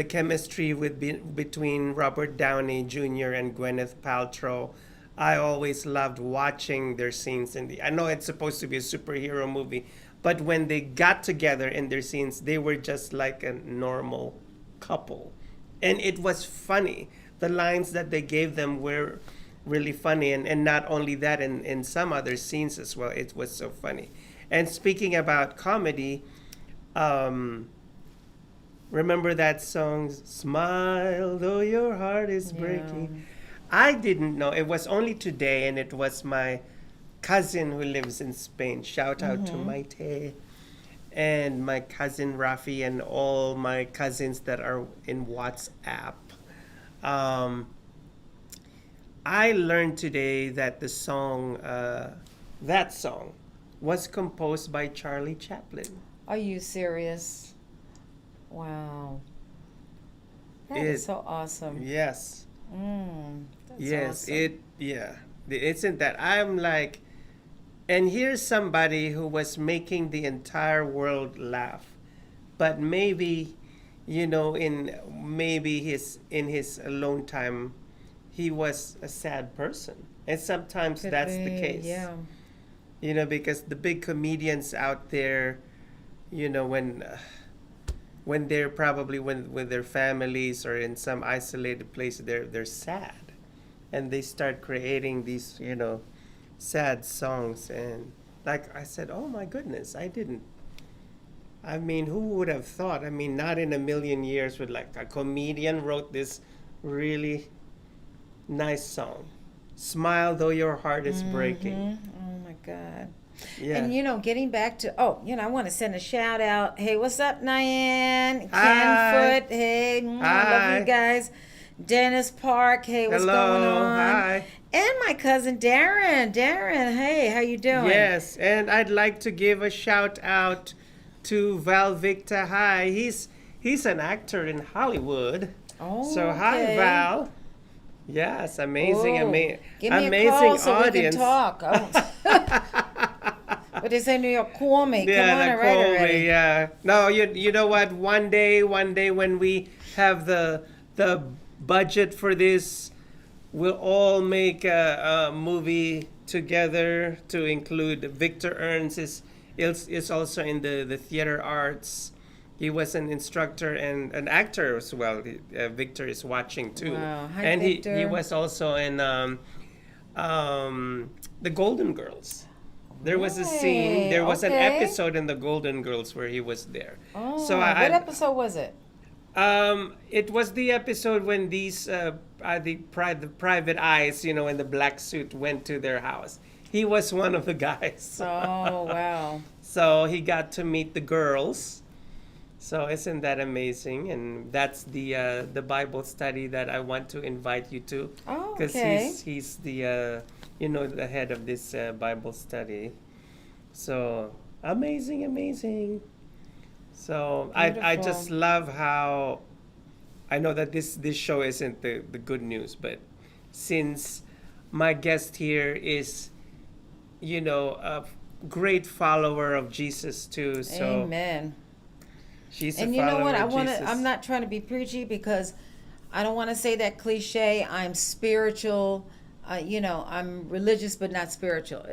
chemistry between Robert Downey Jr. and Gwyneth Paltrow. I always loved watching their scenes I know it's supposed to be a superhero movie, but when they got together in their scenes, they were just like a normal couple. And it was funny. The lines that they gave them were really funny. And not only that, in some other scenes as well, it was so funny. And speaking about comedy, remember that song, Smile Though Your Heart Is Breaking? I didn't know. It was only today, and it was my cousin who lives in Spain. Shout out to Maite and my cousin Rafi and all my cousins that are in WhatsApp. I learned today that that song was composed by Charlie Chaplin. Are you serious? Wow. That is so awesome. Yes. That's Yes, awesome. isn't that? I'm like, and here's somebody who was making the entire world laugh, but maybe, in his alone time, he was a sad person, and sometimes Could that's be, the case. Yeah. Because the big comedians out there, when they're probably with their families or in some isolated place, they're sad, and they start creating these sad songs. And like I said, oh my goodness, who would have thought? Not in a million years would like a comedian wrote this really nice song, Smile Though Your Heart Is Breaking. Oh my God. Yeah. And getting back to I want to send a shout out. Hey, what's up, Nyan? Hi. Kenfoot. Hey, Hi. love you guys. Dennis Park. Hey, what's Hello. going on? Hi. And my cousin Darren. Darren, hey, how you doing? Yes, and I'd like to give a shout out to Val Victor. Hi, he's an actor in Hollywood. Oh, So hi, okay. Val. Yes, amazing, Oh, give me amazing a call so audience. we can talk. But they say New York, call me. Come Yeah, on, the all right Colby, already. yeah. No, you know what? One day when we have the budget for this, we'll all make a movie together to include Victor Ernst is also in the theater arts. He was an instructor and an actor as well. Victor is watching too. Wow. Hi, And he Victor. was also in the Golden Girls. There was a scene, there was an Okay. episode in the Golden Girls where he was there. Oh, So what I, episode was it? it was the episode when these the private eyes, you know, in the black suit went to their house. He was one of the guys. Oh, wow. So he got to meet the girls. So isn't that amazing? And that's the Bible study that I want to invite you to. Oh, Because okay. he's the you know, the head of this Bible study. So amazing. So I just Beautiful. love how I know that this show isn't the good news, but since my guest here is, you know, a great follower of Jesus too, so Amen. she's And a you know follower what? of Jesus. I'm not trying to be preachy because I don't want to say that cliche. I'm spiritual. You know, I'm religious but not spiritual.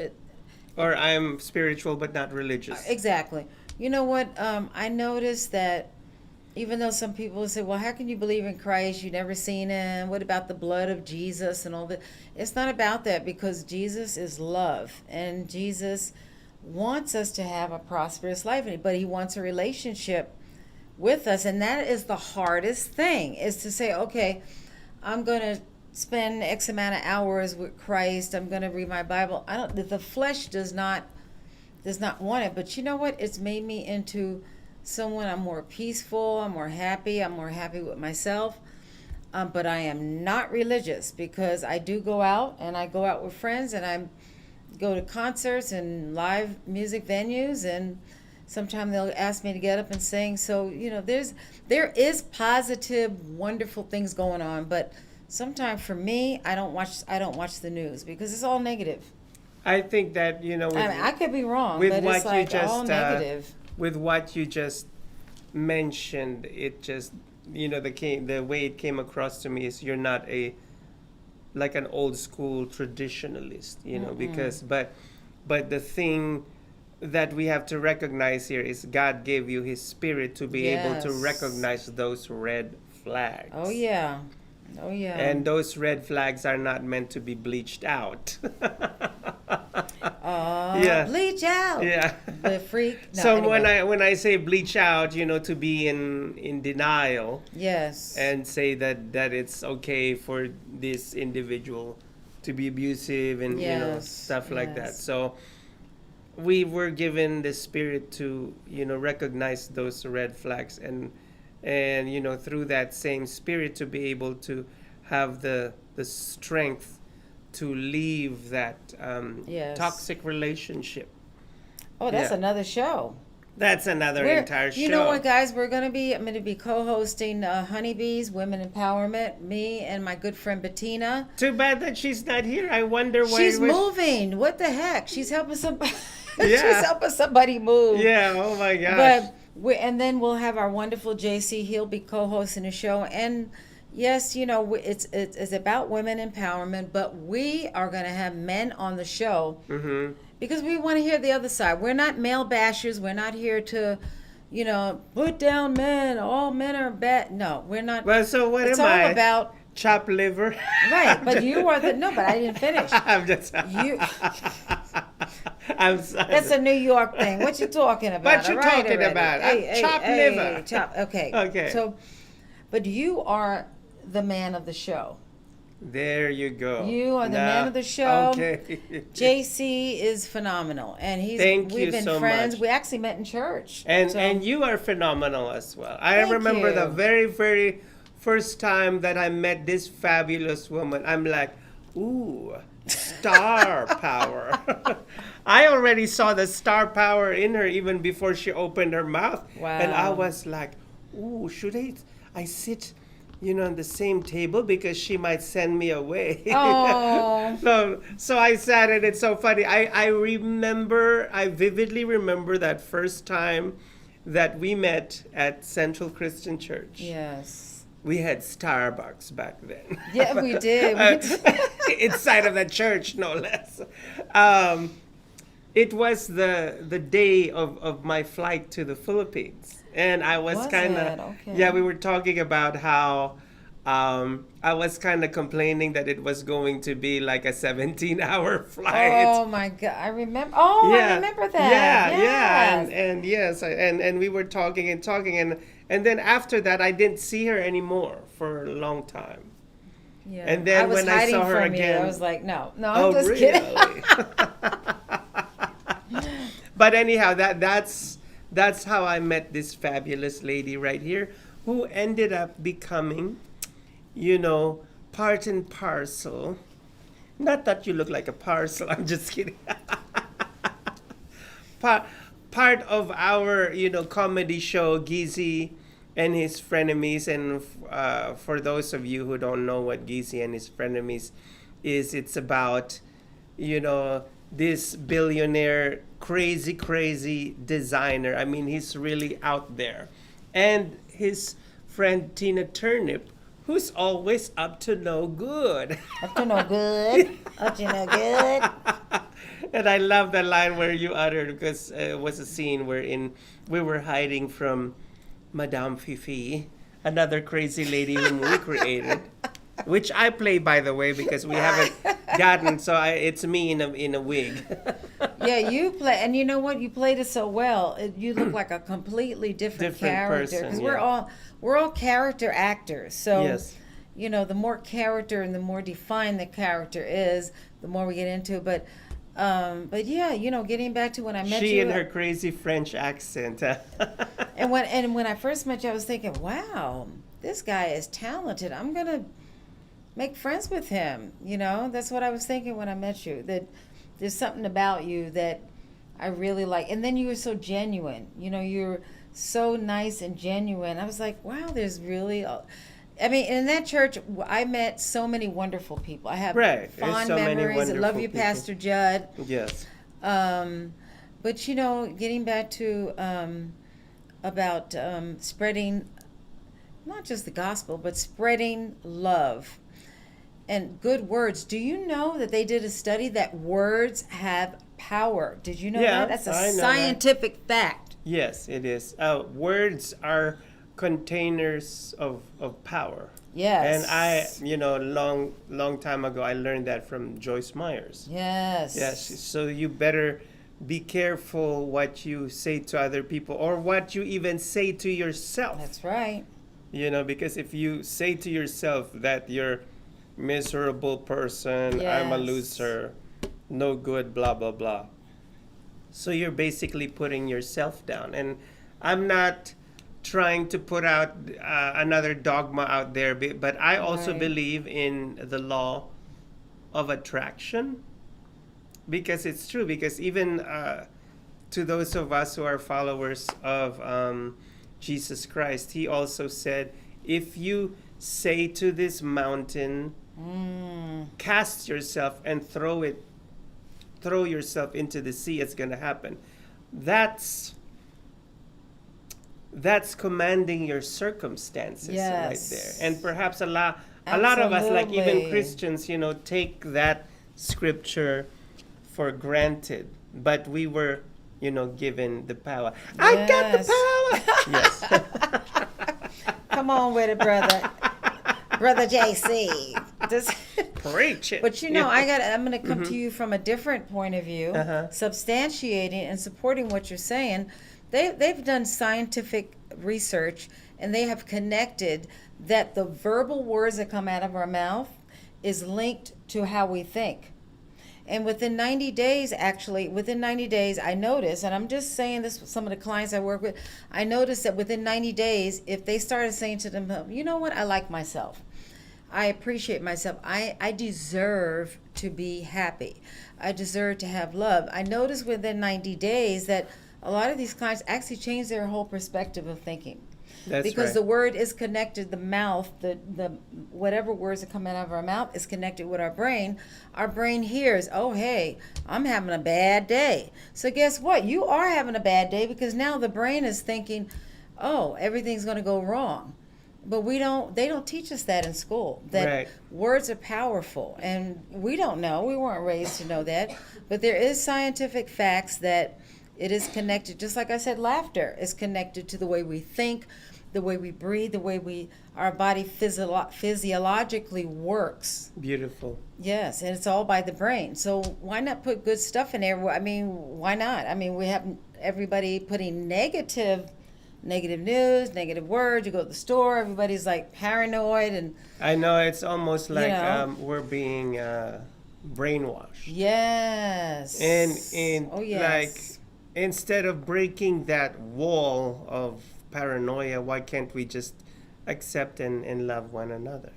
Or I'm spiritual but not religious. Exactly. You know what? I noticed that even though some people say, well, how can you believe in Christ? You've never seen him. What about the blood of Jesus and all that? It's not about that because Jesus is love. And Jesus wants us to have a prosperous life, but he wants a relationship with us. And that is the hardest thing, is to say, okay, I'm going to spend X amount of hours with Christ. I'm going to read my Bible. The flesh does not want it. But you know what? It's made me into someone. I'm more peaceful. I'm more happy. I'm more happy with myself. But I am not religious because I do go out, and I go out with friends, and I go to concerts and live music venues, and sometimes they'll ask me to get up and sing. So, you know, there is positive, wonderful things going on, but sometimes for me, I don't watch the news because it's all negative. I think that, you know, I mean, I could be wrong, with but what it's you like just all negative. with what you just mentioned, it just, you know, the way it came across to me is you're not like an old school traditionalist, you know, because but the thing that we have to recognize here is God gave you his spirit to be able to Yes. recognize those red flags. Oh yeah. And those red flags are not meant to be bleached out. Yeah. Bleach out. Yeah. The freak. No, So anyway. when I say bleach out, you know, to be in denial Yes. and say that it's okay for this individual to be abusive and you know, Yes, stuff like that. yes. So we were given the spirit to, you know, recognize those red flags and you know, through that same spirit to be able to have the strength to leave that Yes. toxic relationship. Oh, that's yeah. another show. That's another entire show. You know what, guys? I'm going to be co-hosting Honeybees, Women Empowerment. Me and my good friend Bettina. Too bad that she's not here. I wonder why. She's moving. What the heck? She's helping somebody. Yeah. She's helping somebody move. Yeah. Oh my gosh. But and then we'll have our wonderful JC. He'll be co-hosting the show. And yes, you know, it's about women empowerment, but we are going to have men on the show. Mm-hmm. Because we want to hear the other side. We're not male bashers. We're not here to, you know, put down men. All men are bad. No, we're not. Well, so what it's am all I? about Chopped liver. right. But you are the no. But I didn't finish. I'm just. You. I'm sorry. That's a New York thing. What you talking about? What you All right, talking already. about? Hey, Chopped hey, liver. Okay. Okay. So, but you are the man of the show. There you go. You are the man of the show. Okay. JC is phenomenal, and Thank we've you been so friends. much. We actually met in church. And So- and you are phenomenal as well. I Thank remember the you. very, very first time that I met this fabulous woman. I'm like, ooh, star power. I already saw the star power in her even before she opened her mouth. Wow. And I was like, ooh, should I sit on the same table because she might send me away. Oh. So I sat and it's so funny. I vividly remember that first time that we met at Central Christian Church. Yes. We had Starbucks back then. Yeah, we did. Inside of the church, no less. It was the day of my flight to the Philippines. And I was kind of, Okay. yeah, we were talking about how I was kind of complaining that it was going to be like a 17-hour flight. Oh my God, I remember. Oh, I remember that. Yeah, Yes. and yes, and we were talking and then after that, I didn't see her anymore for a long time. Yeah. And then I was when I hiding saw her from again, you. I was like, no, I'm oh, just really? kidding. But anyhow, that's how I met this fabulous lady right here, who ended up becoming, part and parcel. Not that you look like a parcel. I'm just kidding. Part of our, comedy show, Gizi and his frenemies. And for those of you who don't know what Gizi and his frenemies is, it's about, this billionaire, crazy designer. I mean, he's really out there. And his friend Tina Turnip, who's always up to no good. Up to no good. Up to no good. And I love that line where you uttered, because it was a scene wherein we were hiding from Madame Fifi, another crazy lady whom we created, which I play, by the way, because we haven't gotten, so it's me in a wig. Yeah, you play, and you know what? You played it so well. You look like a completely different character. person, Because we're all character actors. So, Yes. the more character and the more defined the character is, the more we get into it. But yeah, getting back to when I met you. She and her crazy French accent. And when I first met you, I was thinking, wow, this guy is talented. I'm gonna make friends with him. That's what I was thinking when I met you. That there's something about you that I really like. And then you were so genuine. You're so nice and genuine. I was like, wow, there's really. In that church, I met so many wonderful people. I have Right. There's fond so many memories. I love wonderful you, people. Pastor Judd. Yes. But getting back to about spreading not just the gospel, but spreading love and good words. Do you know that they did a study that words have power? Did you know Yeah, that? That's I a know that. scientific fact. Yes, it is. Words are containers of power. Yes. And I, long time ago, I learned that from Joyce Myers. Yes. Yes. So you better be careful what you say to other people, or what you even say to yourself. That's right. Because if you say to yourself that you're miserable person, I'm a Yes. loser, no good, blah blah blah, so you're basically putting yourself down. And I'm not trying to put out another dogma out there, but I also Right. believe in the law of attraction, because it's true. Because even to those of us who are followers of Jesus Christ, he also said, if you say to this mountain, cast yourself and throw yourself into the sea, it's going to happen. That's commanding your circumstances. Yes. Right there. And perhaps a lot of us, like even Absolutely. Christians, take that scripture for granted. But we were, given the power. I got the Yes. power. Yes. Come on with it, brother. Brother JC. Preach it. But I'm going to come to you from a different point of view, substantiating and supporting what you're saying. They've done scientific research, and they have connected that the verbal words that come out of our mouth is linked to how we think. And within 90 days, I noticed, and I'm just saying this with some of the clients I work with, I noticed that within 90 days, if they started saying to themselves, you know what, I like myself. I appreciate myself. I deserve to be happy. I deserve to have love. I noticed within 90 days that a lot of these clients actually change their whole perspective of thinking. That's Because right. the word is connected, the mouth, the whatever words that come out of our mouth is connected with our brain. Our brain hears, oh, hey, I'm having a bad day. So guess what? You are having a bad day because now the brain is thinking, oh, everything's going to go wrong. But they don't teach us that in school, that Right. words are powerful. And we don't know, we weren't raised to know that. But there is scientific facts that it is connected, just like I said, laughter is connected to the way we think, the way we breathe, the way our body physiologically works. Beautiful. Yes, and it's all by the brain. So why not put good stuff in there? I mean, why not? I mean, we have everybody putting negative news, negative words. You go to the store, everybody's like paranoid, and I know it's almost like know. we're being brainwashed. yes, And oh yes, like instead of breaking that wall of paranoia, why can't we just accept and love one another?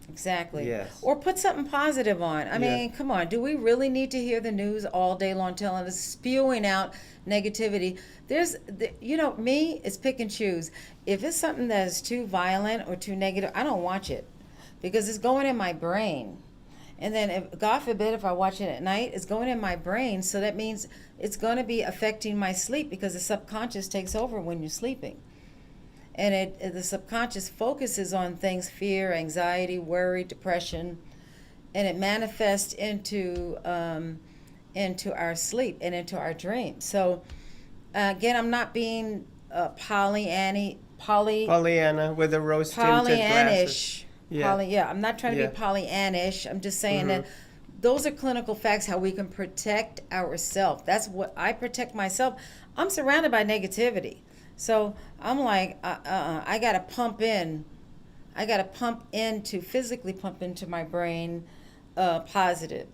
exactly. Yes. Or put something positive on. I Yeah. mean, come on. Do we really need to hear the news all day long telling us, spewing out negativity? Me, it's pick and choose. If it's something that is too violent or too negative, I don't watch it because it's going in my brain. And then, if, God forbid, if I watch it at night, it's going in my brain. So that means it's going to be affecting my sleep because the subconscious takes over when you're sleeping. And the subconscious focuses on things, fear, anxiety, worry, depression, and it manifests into our sleep and into our dreams. So again, I'm not being Pollyanna Pollyanna with the rose tinted glasses. Yeah. I'm not trying to Yeah. be Pollyannish. I'm just saying that those are clinical facts, how we can protect ourselves. That's what I protect myself. I'm surrounded by negativity. So I'm like, I got to pump in. I got to physically pump into my brain positive,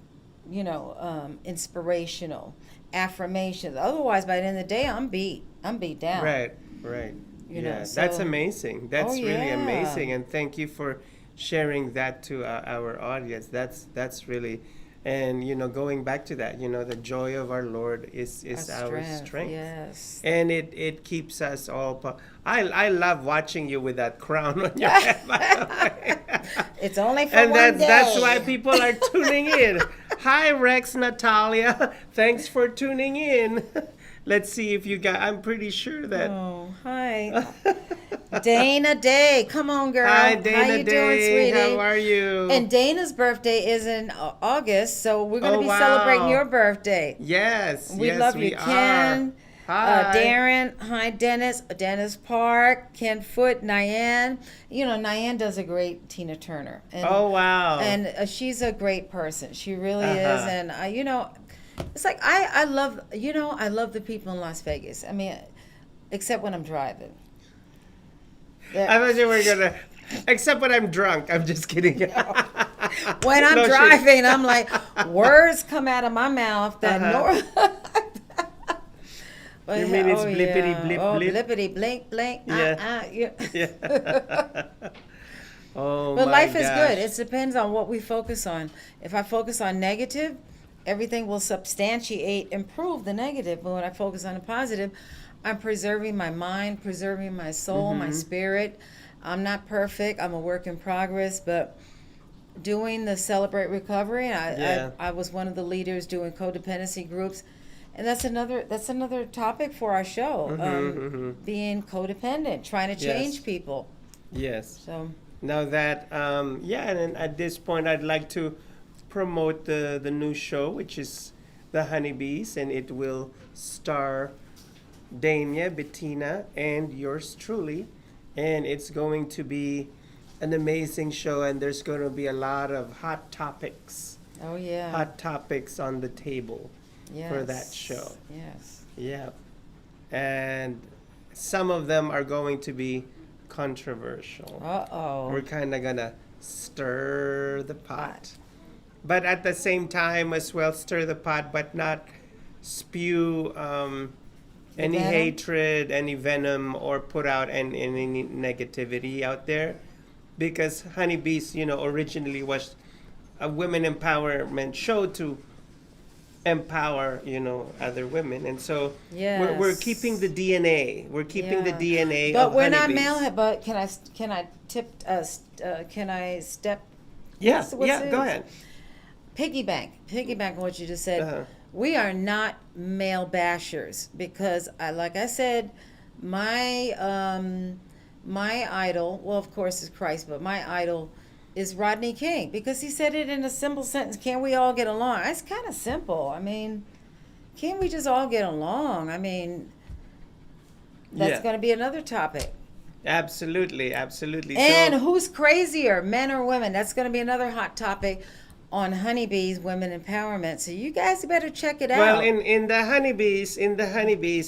inspirational, affirmations. Otherwise, by the end of the day, I'm beat down. Right. That's So- amazing. That's really yeah. amazing, and thank you for sharing that to our audience. That's really, and going back to that, the joy of our Lord is our strength. Yes. And it keeps us all. I love watching you with that crown on your head. By the way. It's only for And one that's day. why people are tuning in. Hi, Rex, Natalia. Thanks for tuning in. Let's see if you got. I'm pretty sure that. Oh, hi. Dana Day. Come on, girl. Hi, Dana How you Day. doing, sweetie? How are you? And Dana's birthday is in August, so we're going to Oh, be wow. celebrating your birthday. Yes. We yes, love we you, are. Ken. Hi. Darren. Hi, Dennis Park. Ken Foot. Nyan. Nyan does a great Tina Turner. And, Oh, wow. And she's a great person. She really is. Uh-huh. And, it's like I love, I love the people in Las Vegas. I mean, except when I'm driving. I thought you were gonna. Except when I'm drunk. I'm just kidding. When I'm No, she- driving, I'm like, words come out of my mouth that But, You mean it's oh, blippity yeah. blip Oh, blip? blippity blink blink. Yeah. Yeah. Yeah. Oh But my life is gosh. good. It depends on what we focus on. If I focus on negative, everything will improve the negative. But when I focus on the positive, I'm preserving my mind, preserving my soul, my spirit. I'm not perfect. I'm a work in progress, but doing the Celebrate Recovery, I was one of the leaders doing codependency groups. And that's another topic for our show, being codependent, trying to change Yes. people. Yes. So Now that, and then at this point, I'd like to promote the new show, which is The Honeybees, and it will star Danya, Bettina, and yours truly. And it's going to be an amazing show, and there's going to be a lot of hot topics on the table for that show. Yes. Yeah. And some of them are going to be controversial. Uh-oh. We're kind of going to stir the pot. But at the same time as well, stir the pot, but not spew any venom? hatred, any venom, or put out any negativity out there. Because Honeybees, originally was a women empowerment show to empower, other women. And so Yes. we're keeping the DNA. We're keeping the Yeah. DNA But of we're not honeybees. male. But can I can I step? Yeah, what's yeah, it? go ahead. Piggyback on what you just said. Uh-huh. We are not male bashers because, like I said, my idol, well, of course, is Christ, but my idol is Rodney King because he said it in a simple sentence. Can we all get along? It's kind of simple. I mean, can we just all get along? I mean, that's Yeah. going to be another topic. Absolutely, absolutely. And So, who's crazier, men or women? That's going to be another hot topic on honeybees, women empowerment. So you guys better check it well, out. in the honeybees,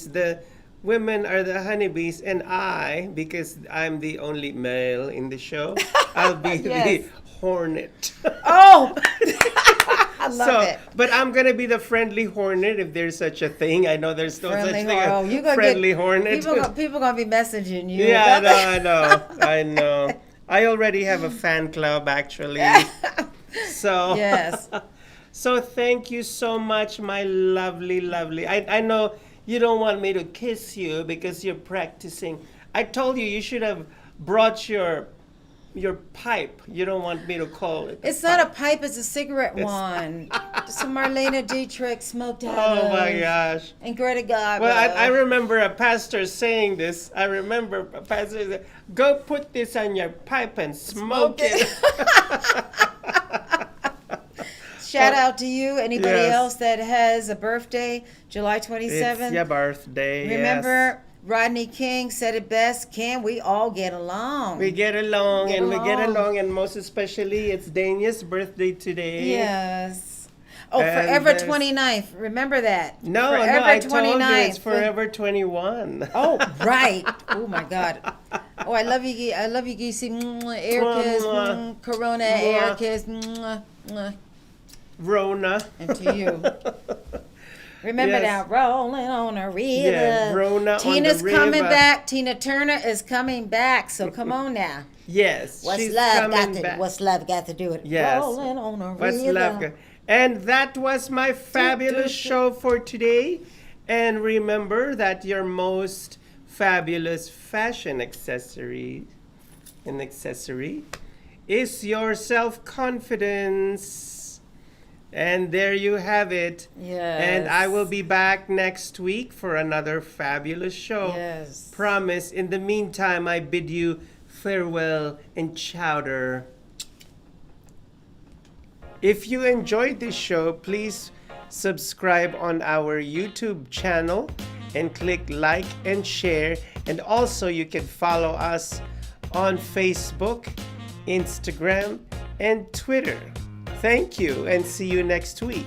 the women are the honeybees, and I, because I'm the only male in the show, I'll be Yes. the hornet. Oh, I love it. But I'm gonna be the friendly hornet if there's such a thing. I know there's no Friendly such thing hor- oh, as you gonna friendly get, hornet. People gonna be messaging you. Yeah, about I know. I already have a fan club actually. So Yes. So thank you so much, my lovely, lovely. I know you don't want me to kiss you because you're practicing. I told you should have brought your pipe. You don't want me to call it. It's not a pipe, it's a cigarette one. Some Marlena Dietrich smoked out Oh of. my gosh. And Greta Garbo. Well, I remember a pastor saying this. I remember a pastor saying, "Go put this on your pipe and smoke it." Shout out to you. Anybody Yes. else that has a birthday, July 27th? It's your birthday. Remember, Rodney King said it best. Can we all get along? We get along, Get and we get along. along, and most especially, it's Danya's birthday today. Yes. Oh, And forever there's- 29th. Remember that. No, forever I told you it's forever 21. Oh, right. Oh my God. Oh, I love you. I love you, Geesey. Air kiss. Mwah. Corona Mwah. air kiss. Mwah. Rona. And to you. Remember Yes. now, rolling on a river. Yeah, Rona on the Tina's coming river. back. Tina Turner is coming back. So come on now. Yes, What's she's love coming got to? back. What's love got to do with it? Yes. Rolling on a What's river. love got- And that was my fabulous show for today. And remember that your most fabulous fashion accessory is your self-confidence. And there you have it. Yes. And I will be back next week for another fabulous show. Yes. Promise. In the meantime, I bid you farewell and chowder. If you enjoyed this show, please subscribe on our YouTube channel and click like and share. And also you can follow us on Facebook, Instagram, and Twitter. Thank you, and see you next week.